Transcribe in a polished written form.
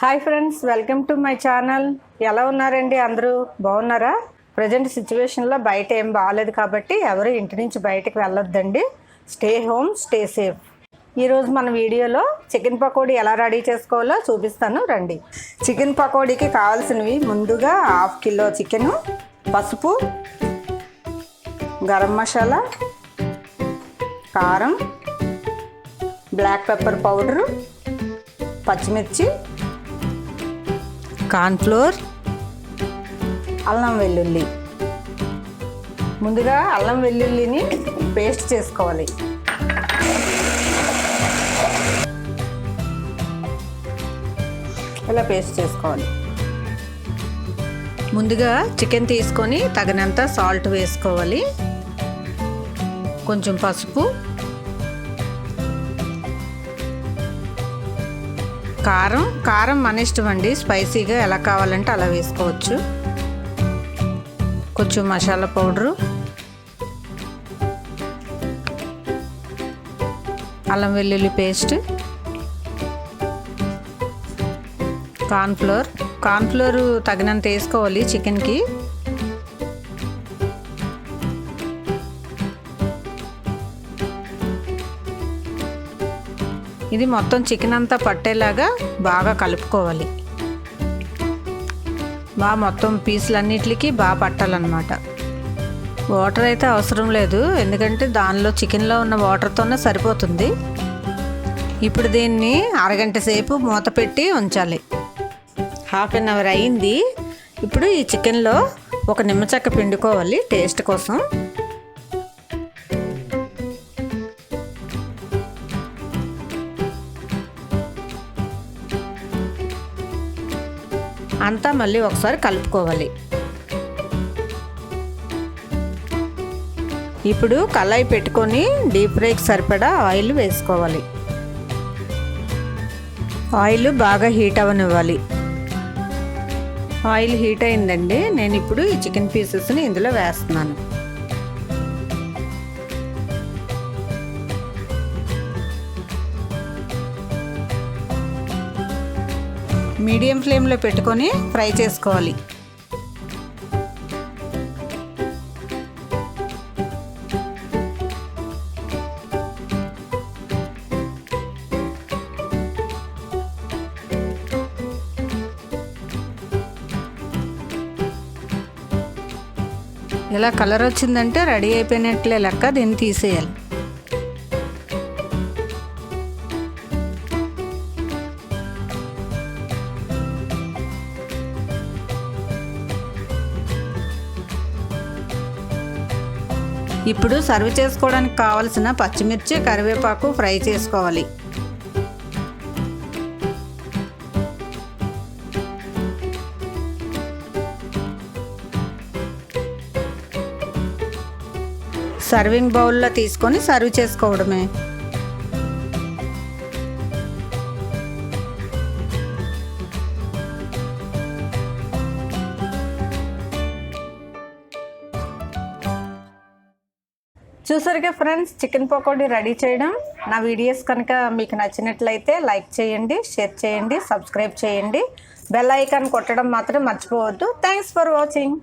Hi friends, welcome to my channel. ఎలా ఉన్నారండి? అందరూ బాగున్నారా? ప్రజెంట్ సిచ్యువేషన్లో బయట ఏం బాగాలేదు కాబట్టి ఎవరు ఇంటి నుంచి బయటకు వెళ్ళొద్దండి. Stay home, stay safe. ఈరోజు మన వీడియోలో చికెన్ పకోడీ ఎలా రెడీ చేసుకోవాలో చూపిస్తాను, రండి. చికెన్ పకోడీకి కావాల్సినవి ముందుగా 1/2 కిలో చికెను, పసుపు, గరం మసాలా, కారం, బ్లాక్ పెప్పర్ పౌడరు, పచ్చిమిర్చి, కార్న్ఫ్లోర్, అల్లం వెల్లుల్లి. ముందుగా అల్లం వెల్లుల్లిని పేస్ట్ చేసుకోవాలి. ఇలా పేస్ట్ చేసుకోవాలి. ముందుగా చికెన్ తీసుకొని తగినంత సాల్ట్ వేసుకోవాలి, కొంచెం పసుపు, కారం మన ఇష్టం అండి, స్పైసీగా ఎలా కావాలంటే అలా వేసుకోవచ్చు. కొంచెం మసాలా పౌడరు, అల్లం వెల్లుల్లి పేస్ట్, కార్న్ఫ్లోర్ తగినంత వేసుకోవాలి చికెన్కి. ఇది మొత్తం చికెన్ అంతా పట్టేలాగా బాగా కలుపుకోవాలి. మొత్తం పీసులన్నిటికీ బాగా పట్టాలన్నమాట. వాటర్ అయితే అవసరం లేదు, ఎందుకంటే దానిలో చికెన్లో ఉన్న వాటర్తోనే సరిపోతుంది. ఇప్పుడు దీన్ని అరగంట సేపు మూత పెట్టి ఉంచాలి. 1/2 అవర్ అయింది. ఇప్పుడు ఈ చికెన్లో ఒక నిమ్మచెక్క పిండుకోవాలి టేస్ట్ కోసం. అంతా మళ్ళీ ఒకసారి కలుపుకోవాలి. ఇప్పుడు కళాయి పెట్టుకొని డీప్ ఫ్రైకి సరిపడా ఆయిల్ వేసుకోవాలి. ఆయిల్ బాగా హీట్ అవ్వనివ్వాలి. ఆయిల్ హీట్ అయిందండి. నేను ఇప్పుడు ఈ చికెన్ పీసెస్ని ఇందులో వేస్తున్నాను. మీడియం ఫ్లేమ్లో పెట్టుకొని ఫ్రై చేసుకోవాలి. ఇలా కలర్ వచ్చిందంటే రెడీ అయిపోయినట్లే లెక్క. దీన్ని తీసేయాలి. ఇప్పుడు సర్వ్ చేసుకోవడానికి కావలసిన పచ్చిమిర్చి, కరివేపాకు ఫ్రై చేసుకోవాలి. సర్వింగ్ బౌల్లో తీసుకొని సర్వ్ చేసుకోవడమే. చూసారుగా ఫ్రెండ్స్, చికెన్ పకోడీ రెడీ చేయడం. నా వీడియోస్ కనుక మీకు నచ్చినట్లయితే లైక్ చేయండి, షేర్ చేయండి, సబ్స్క్రైబ్ చేయండి. బెల్ ఐకాన్ కొట్టడం మాత్రం మర్చిపోవద్దు. Thanks for watching.